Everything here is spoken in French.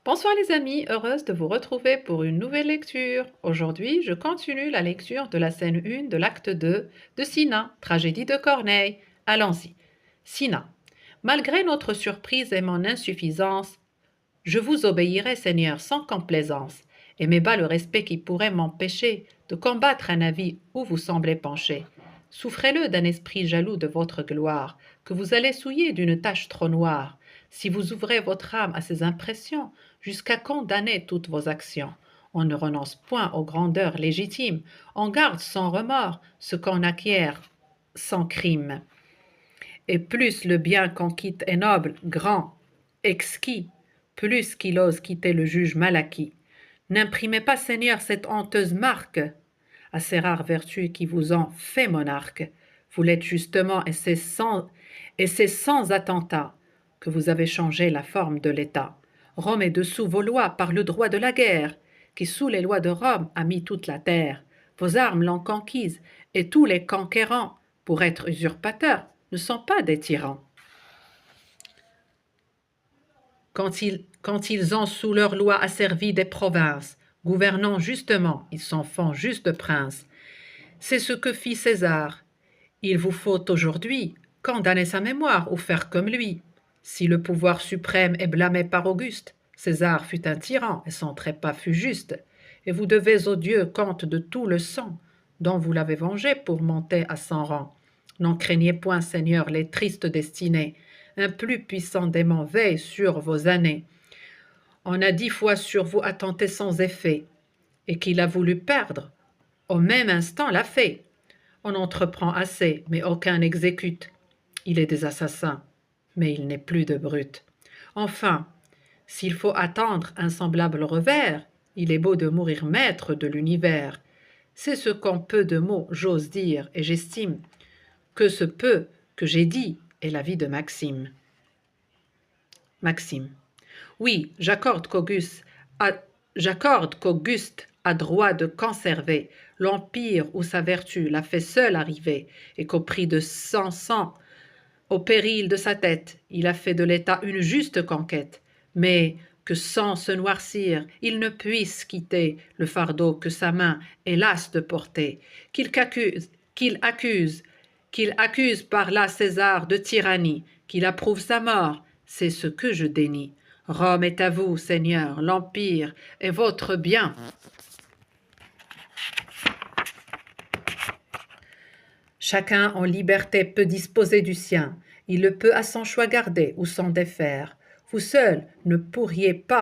Bonsoir les amis, heureuse de vous retrouver pour une nouvelle lecture. Aujourd'hui, je continue la lecture de la scène 1 de l'acte 2 de Cinna, tragédie de Corneille. Allons-y. Cinna. Malgré notre surprise et mon insuffisance, je vous obéirai, Seigneur, sans complaisance, et m'est bas le respect qui pourrait m'empêcher de combattre un avis où vous semblez pencher. Souffrez-le d'un esprit jaloux de votre gloire, que vous allez souiller d'une tache trop noire, si vous ouvrez votre âme à ces impressions, jusqu'à condamner toutes vos actions. On ne renonce point aux grandeurs légitimes, on garde sans remords ce qu'on acquiert sans crime. Et plus le bien qu'on quitte est noble, grand, exquis, plus qu'il ose quitter le juge mal acquis. N'imprimez pas, Seigneur, cette honteuse marque à ces rares vertus qui vous ont fait monarque. Vous l'êtes justement, et c'est sans attentat que vous avez changé la forme de l'État. Rome est dessous vos lois par le droit de la guerre, qui sous les lois de Rome a mis toute la terre. Vos armes l'ont conquise, et tous les conquérants, pour être usurpateurs, ne sont pas des tyrans. Quand ils ont sous leur loi asservi des provinces, gouvernant justement, ils s'en font juste princes. C'est ce que fit César. Il vous faut aujourd'hui condamner sa mémoire ou faire comme lui. Si le pouvoir suprême est blâmé par Auguste, César fut un tyran et son trépas fut juste. Et vous devez aux dieux compte de tout le sang dont vous l'avez vengé pour monter à 100 rangs. N'en craignez point, Seigneur, les tristes destinées. Un plus puissant démon veille sur vos années. On a 10 fois sur vous attenté sans effet, et qu'il a voulu perdre, au même instant l'a fait. On entreprend assez, mais aucun n'exécute. Il est des assassins, mais il n'est plus de brutes. Enfin, s'il faut attendre un semblable revers, il est beau de mourir maître de l'univers. C'est ce qu'en peu de mots j'ose dire, et j'estime que ce peu que j'ai dit est la vie de Maxime. Maxime. Oui, j'accorde qu'Auguste a droit de conserver l'empire où sa vertu l'a fait seul arriver, et qu'au prix de 100 au péril de sa tête, il a fait de l'État une juste conquête, mais que sans se noircir, il ne puisse quitter le fardeau que sa main est lasse de porter, qu'il accuse par là César de tyrannie, qu'il approuve sa mort, c'est ce que je dénie. Rome est à vous, Seigneur, l'Empire est votre bien. Chacun en liberté peut disposer du sien. Il le peut à son choix garder ou s'en défaire. Vous seul ne pourriez pas